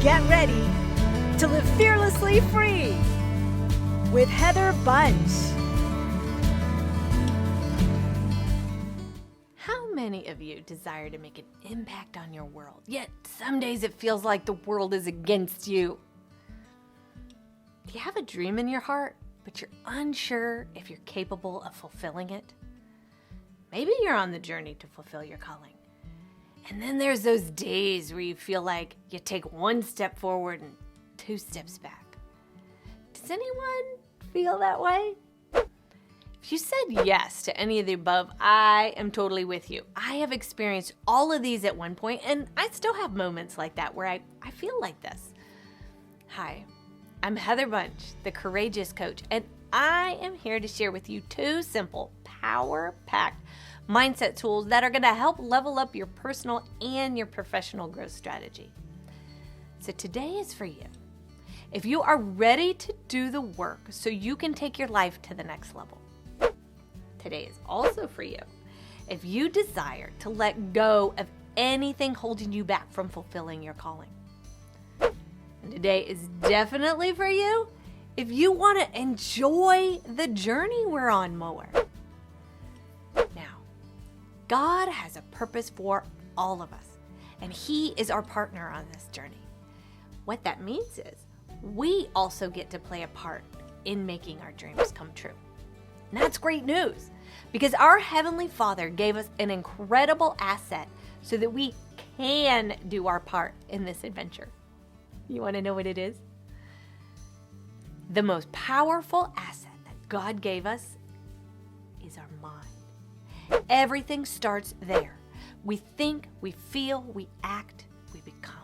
get ready to live fearlessly free with Heather Bunch. How many of you desire to make an impact on your world, yet some days it feels like the world is against you? Do you have a dream in your heart, but you're unsure if you're capable of fulfilling it? Maybe you're on the journey to fulfill your calling. And then there's those days where you feel like you take one step forward and 2 steps back. Does anyone feel that way? If you said yes to any of the above, I am totally with you. I have experienced all of these at one point, and I still have moments like that where I feel like this. Hi, I'm Heather Bunch, the Courageous Coach, and I am here to share with you 2 simple, power-packed mindset tools that are going to help level up your personal and your professional growth strategy. So today is for you. If you are ready to do the work so you can take your life to the next level. Today is also for you. If you desire to let go of anything holding you back from fulfilling your calling. And today is definitely for you if you want to enjoy the journey we're on more. Now, God has a purpose for all of us, and He is our partner on this journey. What that means is we also get to play a part in making our dreams come true. And that's great news, because our Heavenly Father gave us an incredible asset so that we can do our part in this adventure. You want to know what it is? The most powerful asset that God gave us is our mind. Everything starts there. We think, we feel, we act, we become.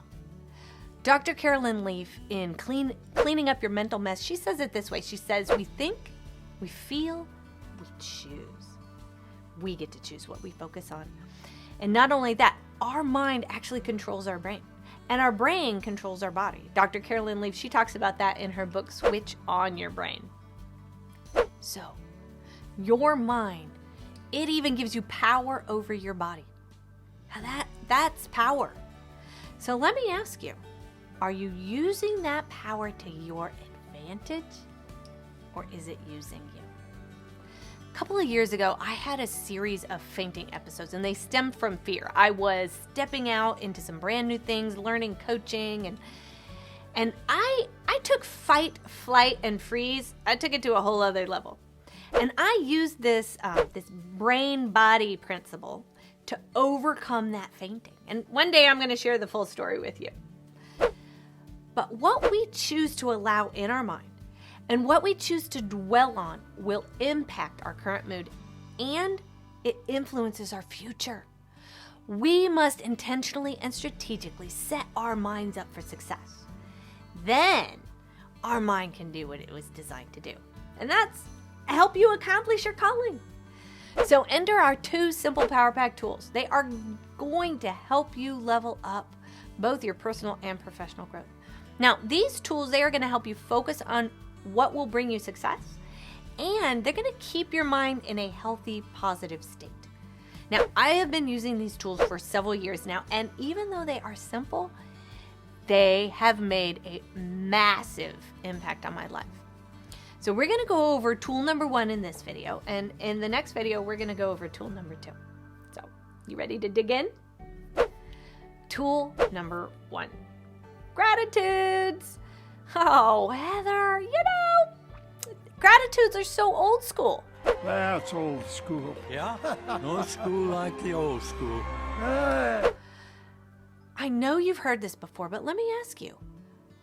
Dr. Carolyn Leaf, in Cleaning Up Your Mental Mess, she says it this way. She says, we think, we feel, we choose. We get to choose what we focus on. And not only that, our mind actually controls our brain. And our brain controls our body. Dr. Carolyn Leaf, she talks about that in her book, Switch on Your Brain. So, your mind, it even gives you power over your body. Now that's power. So let me ask you, are you using that power to your advantage, or is it using you? A couple of years ago, I had a series of fainting episodes, and they stemmed from fear. I was stepping out into some brand new things, learning coaching, and I took fight, flight, and freeze. I took it to a whole other level. And I used this brain-body principle to overcome that fainting. And one day I'm going to share the full story with you. But what we choose to allow in our mind and what we choose to dwell on will impact our current mood, and it influences our future. We must intentionally and strategically set our minds up for success. Then our mind can do what it was designed to do. And that's help you accomplish your calling. So enter our 2 simple Power Pack tools. They are going to help you level up both your personal and professional growth. Now, these tools, they are going to help you focus on what will bring you success, and they're going to keep your mind in a healthy, positive state. Now, I have been using these tools for several years now, and even though they are simple, they have made a massive impact on my life. So we're going to go over tool number 1 in this video, and in the next video, we're going to go over tool number 2. So, you ready to dig in? Tool number 1. Gratitudes. Oh, Heather, gratitudes are so old school. That's old school. Yeah? No school like the old school. I know you've heard this before, but let me ask you,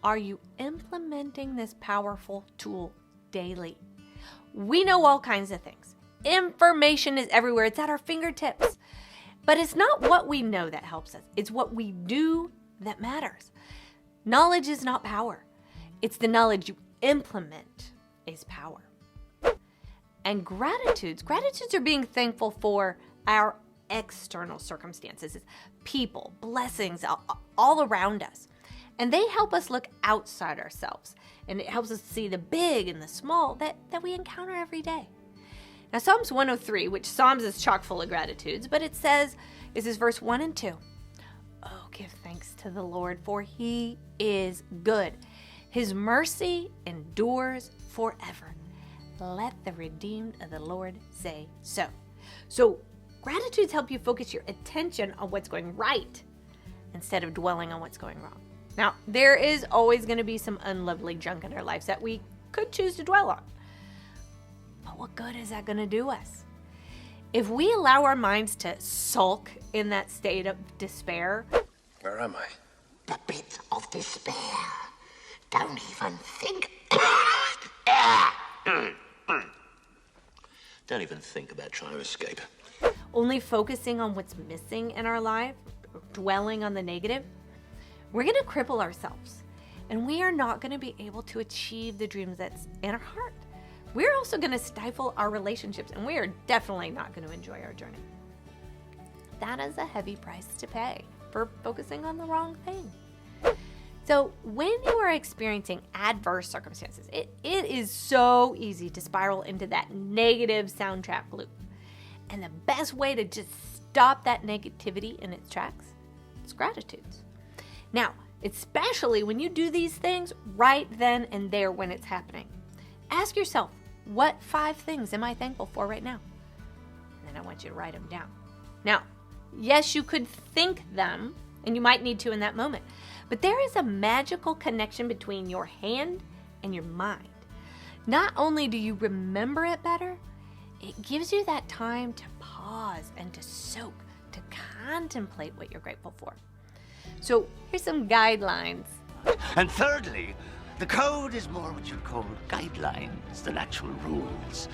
are you implementing this powerful tool daily? We know all kinds of things. Information is everywhere. It's at our fingertips. But it's not what we know that helps us. It's what we do that matters. Knowledge is not power. It's the knowledge you implement is power. And gratitudes are being thankful for our external circumstances, people, blessings all around us. And they help us look outside ourselves. And it helps us see the big and the small that we encounter every day. Now, Psalms 103, which Psalms is chock full of gratitudes, but it says, this is verse 1 and 2. Oh, give thanks to the Lord, for he is good. His mercy endures forever. Let the redeemed of the Lord say so. So, gratitudes help you focus your attention on what's going right instead of dwelling on what's going wrong. Now, there is always going to be some unlovely junk in our lives that we could choose to dwell on. But what good is that going to do us? If we allow our minds to sulk in that state of despair, Where am I? The pit of despair. Don't even think. Don't even think about trying to escape. only focusing on what's missing in our life, dwelling on the negative, we're going to cripple ourselves. And we are not going to be able to achieve the dreams that's in our heart. We're also going to stifle our relationships, and we are definitely not going to enjoy our journey. That is a heavy price to pay for focusing on the wrong thing. So when you are experiencing adverse circumstances, it is so easy to spiral into that negative soundtrack loop. And the best way to just stop that negativity in its tracks is gratitudes. Now, especially when you do these things right then and there when it's happening. Ask yourself, what 5 things am I thankful for right now? And then I want you to write them down. Now, yes, you could think them, and you might need to in that moment, but there is a magical connection between your hand and your mind. Not only do you remember it better, it gives you that time to pause and to soak, to contemplate what you're grateful for. So here's some guidelines. And thirdly, the code is more what you'd call guidelines than actual rules.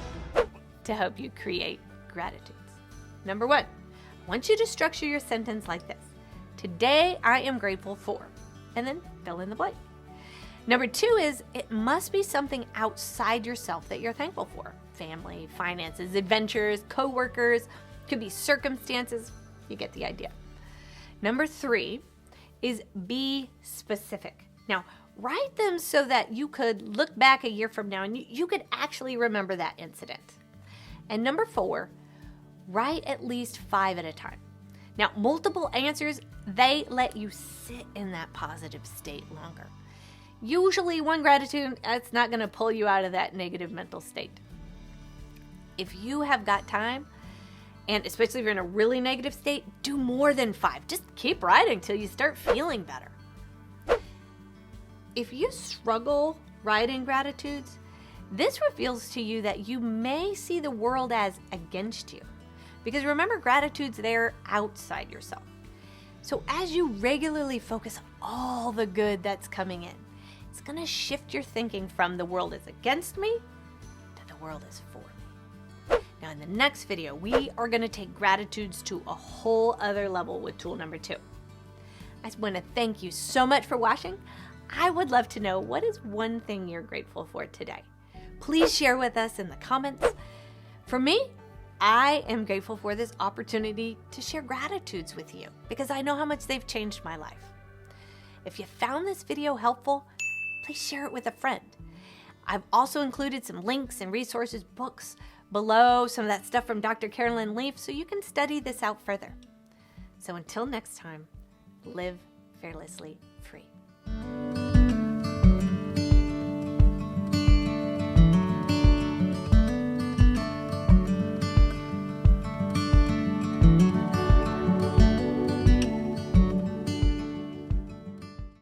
To help you create gratitudes. Number 1, I want you to structure your sentence like this. Today I am grateful for, and then fill in the blank. Number 2 is it must be something outside yourself that you're thankful for. Family, finances, adventures, coworkers, could be circumstances. You get the idea. Number 3 is be specific. Now, write them so that you could look back a year from now and you could actually remember that incident. And number 4, write at least 5 at a time. Now, multiple answers, they let you sit in that positive state longer. Usually one gratitude, it's not going to pull you out of that negative mental state. If you have got time, and especially if you're in a really negative state, do more than 5. Just keep writing till you start feeling better. If you struggle writing gratitudes, this reveals to you that you may see the world as against you. Because remember, gratitude's there outside yourself. So as you regularly focus on all the good that's coming in, it's going to shift your thinking from the world is against me to the world is for me. Now in the next video, we are going to take gratitudes to a whole other level with tool number 2. I just want to thank you so much for watching. I would love to know, what is one thing you're grateful for today? Please share with us in the comments. For me, I am grateful for this opportunity to share gratitudes with you because I know how much they've changed my life. If you found this video helpful, please share it with a friend. I've also included some links and resources, books below, some of that stuff from Dr. Carolyn Leaf, so you can study this out further. So until next time, live fearlessly free.